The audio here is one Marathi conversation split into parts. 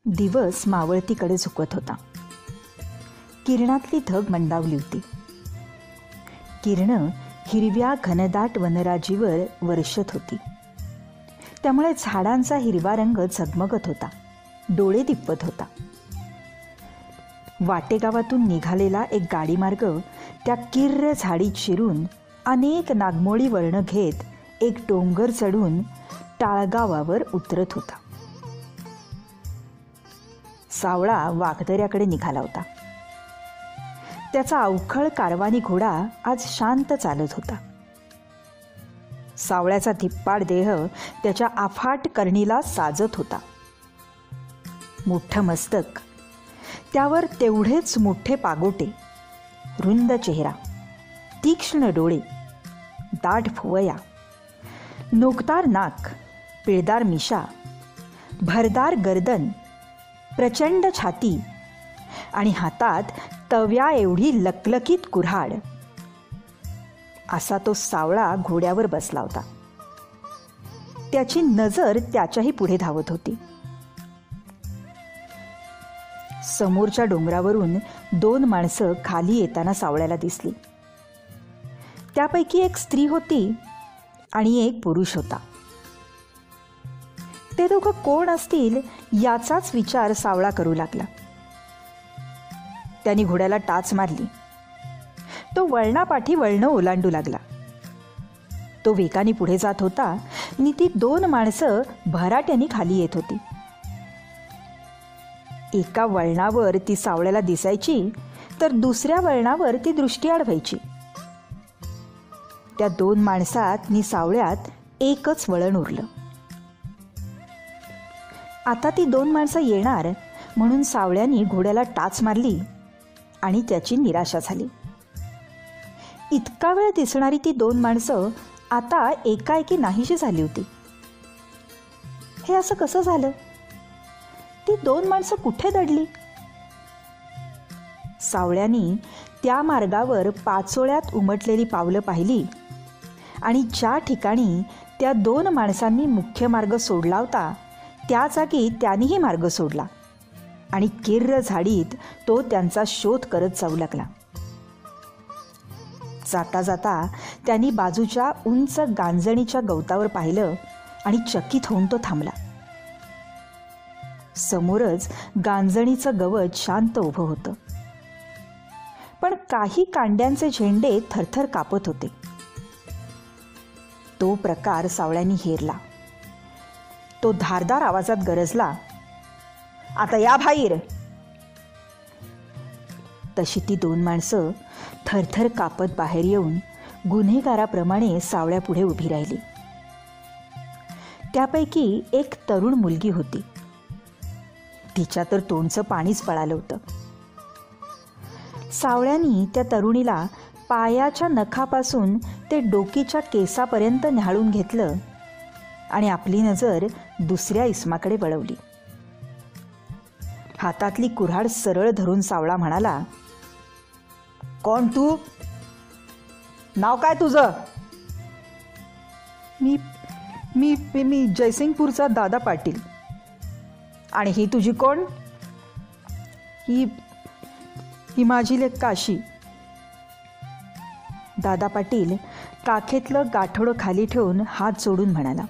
दिवस मावळतीकडे झुकत होता. किरणातली धग मंदावली होती. किरणं हिरव्या घनदाट वनराजीवर वर्षत होती. त्यामुळे झाडांचा हिरवा रंग झगमगत होता, डोळे दिपवत होता. वाटेगावातून निघालेला एक गाडीमार्ग त्या किर्र झाडीत शिरून अनेक नागमोळी वळणं घेत एक डोंगर चढून टाळगावावर उतरत होता. सावळा वाघदऱ्याकडे निघाला होता. त्याचा अवखळ कारवानी घोडा आज शांत चालत होता. सावळ्याचा धिप्पाड देह त्याच्या अफाट करणीला साजत होता. मोठं मस्तक, त्यावर तेवढेच मोठे पागोटे, रुंद चेहरा, तीक्ष्ण डोळे, दाट भुवया, नोकदार नाक, पिळदार मिशा, भरदार गर्दन, प्रचंड छाती आणि हातात तव्या एवढी लकलकीत कुऱ्हाड असा तो सावळा घोड्यावर बसला होता. त्याची नजर त्याच्याही पुढे धावत होती. समोरच्या डोंगरावरून 2 माणसं खाली येताना सावळ्याला दिसली. त्यापैकी एक स्त्री होती आणि एक पुरुष होता. ते दोघं कोण असतील याचाच विचार सावळा करू लागला. त्यांनी घोड्याला टाच मारली. तो वळणापाठी वळणं ओलांडू लागला. तो वेगाने पुढे जात होता आणि ती 2 माणसं भराट्याने खाली येत होती. एका वळणावर ती सावळ्याला दिसायची तर दुसऱ्या वळणावर ती दृष्टीआड व्हायची. त्या 2 माणसात आणि सावळ्यात एकच वळण उरलं. आता ती 2 माणसं येणार म्हणून सावळ्याने घोड्याला टाच मारली आणि त्याची निराशा झाली. इतका वेळ दिसणारी ती 2 माणसं आता एकाएकी नाहीशी झाली होती. हे असं कसं झालं? ती 2 माणसं कुठे दडली? सावळ्यानी त्या मार्गावर पाचोळ्यात उमटलेली पावलं पाहिली आणि ज्या ठिकाणी त्या 2 माणसांनी मुख्य मार्ग सोडला होता त्या जागी त्यांनीही मार्ग सोडला आणि किर्र झाडीत तो त्यांचा शोध करत जाऊ लागला. जाता जाता त्यांनी बाजूच्या उंच गांजणीच्या गवतावर पाहिलं आणि चकित होऊन तो थांबला. समोरच गांजणीचं गवत शांत उभं होतं, पण काही कांड्यांचे झेंडे थरथर कापत होते. तो प्रकार सावळ्यांनी हेरला. तो धारदार आवाजात गरजला, आता या बाहेर. तशी ती 2 माणसं थरथर कापत बाहेर येऊन गुन्हेगाराप्रमाणे सावळ्यापुढे उभी राहिली. त्यापैकी एक तरुण मुलगी होती. तिच्या तर तोंडचं पाणीच पळालं होतं. सावळ्यांनी त्या तरुणीला पायाच्या नखापासून ते डोकीच्या केसापर्यंत न्याहाळून घेतलं आणि आपली नजर दुसऱ्या इसमाकडे वळवली. हातातली कुऱ्हाड सरळ धरून सावळा म्हणाला, कोण तू? नाव काय तुझं? मी मी मी जयसिंगपूरचा दादा पाटील. आणि ही तुझी कोण? ही माझी लेक काशी. दादा पाटील काखेतलं गाठोडं खाली ठेवून हात जोडून म्हणाला,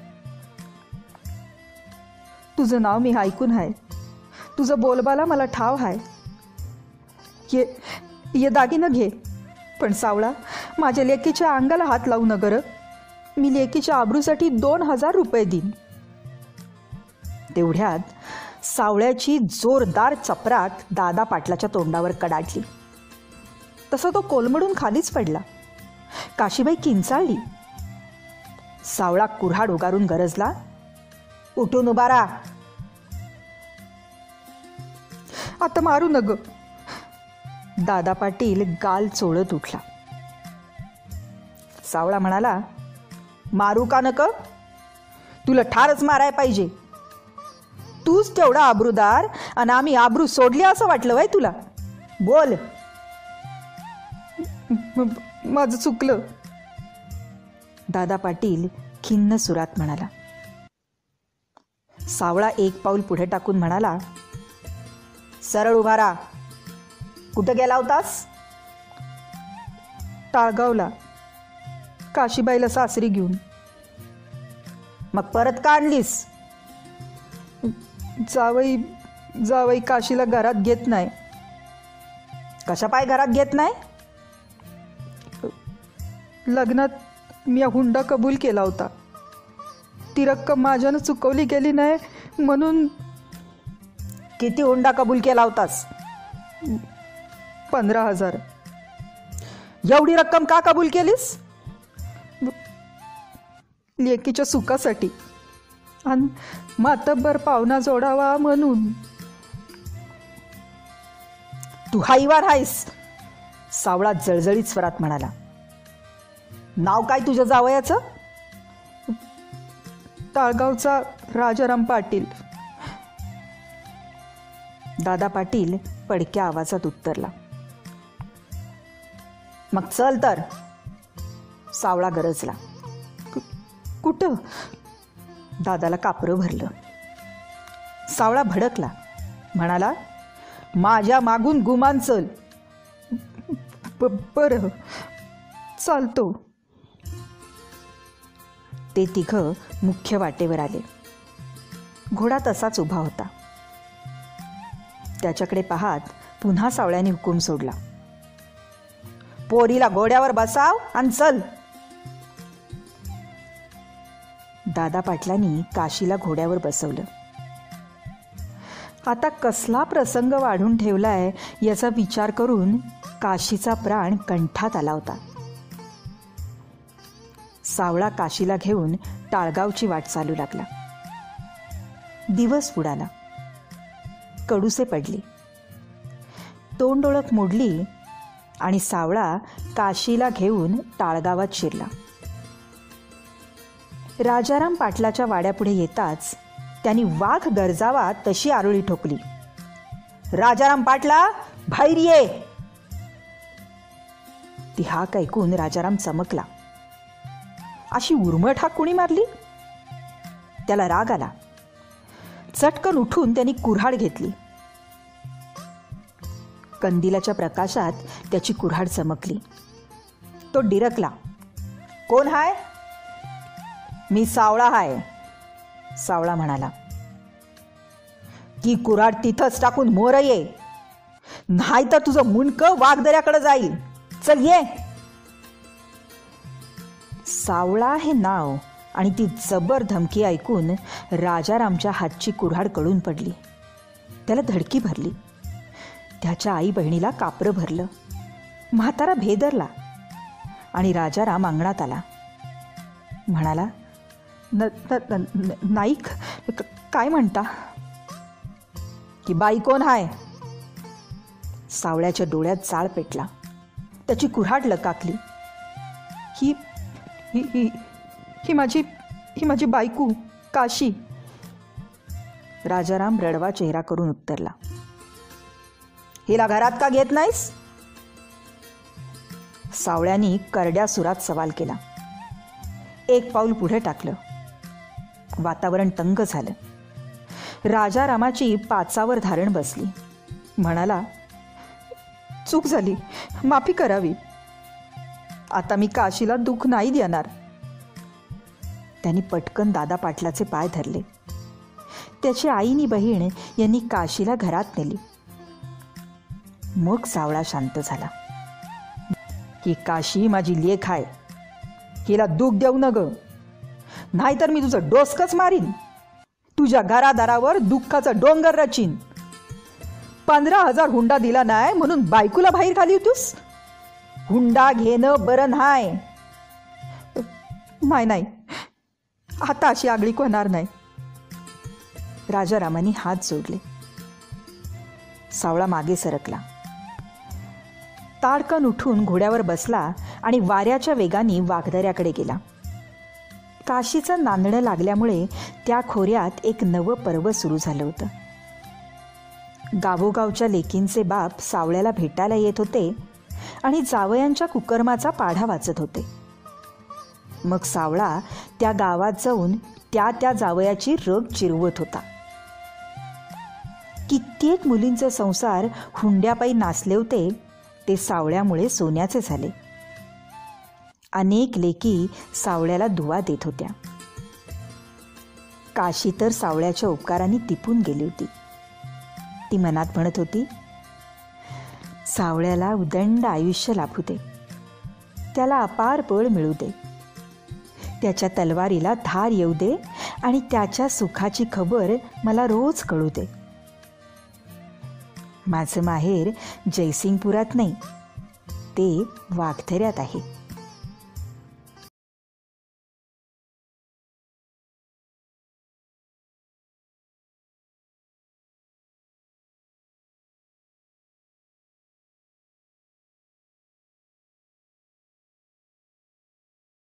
तुझं नाव मी ऐकून आहे, तुझं बोलबाला मला ठाव आहे. ये दागिनं घे, पण सावळा माझ्या लेकीच्या अंगाला हात लावू न गर. मी लेकीच्या आबरूसाठी 2000 रुपये देईन. तेवढ्यात सावळ्याची जोरदार चपराक दादा पाटलाच्या तोंडावर कडाडली. तसा तो कोलमडून खालीच पडला. काशीबाई किंचाळली. सावळा कुऱ्हाड उगारून गरजला, उठून उभा राहा. आता मारू नग. दादा पाटील गाल चोळत उठला. सावळा म्हणाला, मारू का नक? तुला ठारच माराय पाहिजे. तूच तेवढा आबरूदार आणि आम्ही आबरू सोडली असं वाटलं वय तुला? बोल. माझं चुकलं. दादा पाटील खिन्न सुरात म्हणाला. सावळा एक पाऊल पुढे टाकून म्हणाला, सरळ उभा राहा. कुठं गेला होतास? टाळगावला, काशीबाईला सासरी घेऊन. मग परत का आणलीस? जावई काशीला घरात घेत नाही. कशा पाय घरात घेत नाही? लग्नात मी हुंडा कबूल केला होता. ती रक्कम माझ्यानं चुकवली गेली नाही म्हणून. किती हुंडा कबूल केला होतास? 15,000. एवढी रक्कम का कबूल केलीस? लेकीच्या सुखासाठी आणि मातब्बर पाहुणा जोडावा म्हणून. तू हाईवार आहेस, सावळा जळजळीत स्वरात म्हणाला. नाव काय तुझ्या जावयाचं? टाळगावचा राजाराम पाटील. दादा पाटील पडक्या आवाजात उत्तरला. मग चल तर. सावळा गरजला. कुठं? दादाला कापरं भरलं. सावळा भडकला, म्हणाला, माझ्या मागून गुमान चल. बरं, चालतो. ते तिघं मुख्य वाटेवर आले. घोडा तसाच उभा होता. त्याच्याकडे पाहत पुन्हा सावळ्याने हुकूम सोडला. पोरीला घोड्यावर बसाव आणि चल. दादा पाटलांनी काशीला घोड्यावर बसवलं. आता कसला प्रसंग वाढून ठेवलाय याचा विचार करून काशीचा प्राण कंठात आला होता. सावळा काशीला घेऊन टाळगावची वाट चालू लागला. दिवस बुडाला. कडुसे पडली. तोंड ओळख मोडली आणि सावळा काशीला घेऊन टाळगावात शिरला. राजाराम पाटलाच्या वाड्यापुढे येताच त्यांनी वाघ गरजावा तशी आरोळी ठोकली. राजाराम पाटला, बाहेर ये. ती हाक ऐकून राजाराम चमकला. अशी उर्मट हाक कुणी मारली? त्याला राग आला. चटकन उठून त्यांनी कुऱ्हाड घेतली. कंदिलाच्या प्रकाशात त्याची कुऱ्हाड चमकली. तो डिरकला. कोण हाय? मी सावळा हाय, सावळा म्हणाला. की कुऱ्हाड तिथंच टाकून मोर ये, नाही तर तुझं मुंडकं वाघदऱ्याकडे जाईल. चल ये. सावळा हे नाव आणि ती जबर धमकी ऐकून राजारामच्या हातची कुऱ्हाड कळून पडली. त्याला धडकी भरली. त्याच्या आई बहिणीला कापरं भरलं. म्हातारा भेदरला आणि राजाराम अंगणात आला. म्हणाला, नाईक, काय म्हणता? की बाई कोण हाय? सावळ्याच्या डोळ्यात जाळ पेटला. त्याची कुऱ्हाड लकाकली. ही ही ही ही माझी बायको काशी. राजाराम रडवा चेहरा करून उत्तरला. हिला घरात का घेत नाहीस? सावळ्यांनी करड्या सुरात सवाल केला. एक पाऊल पुढे टाकलं. वातावरण तंग झालं. राजारामाची पाचावर धारण बसली. म्हणाला, चूक झाली, माफी करावी. आता मी काशीला दुःख नाही देणार. त्यांनी पटकन दादा पाटलाचे पाय धरले. त्याची आईनी बहीण यांनी काशीला घरात नेली. मग सावळा शांत झाला. की काशी माझी लेक आहे, हिला दुःख देऊ न ग, नाहीतर मी तुझं डोसकच मारीन. तुझ्या घरादारावर दुःखाचा डोंगर रचीन. 15,000 हुंडा दिला नाही म्हणून बायकोला बाहेर खाली होतीस? हुंडा घेणं बरं नाही. नाही, आता अशी आगळीक होणार नाही. राजारामांनी हात जोडले. सावळा मागे सरकला. ताडकन उठून घोड्यावर बसला आणि वाऱ्याच्या वेगाने वाघदऱ्याकडे गेला. काशीचं नांदणं लागल्यामुळे त्या खोऱ्यात एक नवं पर्व सुरू झालं होतं. गावोगावच्या लेकींचे बाप सावळ्याला भेटायला येत होते आणि जावयांच्या कुकर्माचा पाढा वाचत होते. मग सावळा त्या गावात जाऊन त्या जावयाची रग चिरवत होता. कित्येक मुलींचे संसार हुंड्यापायी नासले होते ते सावळ्यामुळे सोन्याचे झाले. अनेक लेकी सावळ्याला दुवा देत होत्या. काशी तर सावळ्याच्या उपकारांनी तिपून गेली होती. ती मनात म्हणत होती, सावळ्याला उदंड आयुष्य लाभू दे, त्याला अपार बळ मिळू दे, त्याच्या तलवारीला धार येऊ दे आणि त्याच्या सुखाची खबर मला रोज कळू दे. माझं माहेर जयसिंगपुरात नाही, ते वाघथऱ्यात आहे.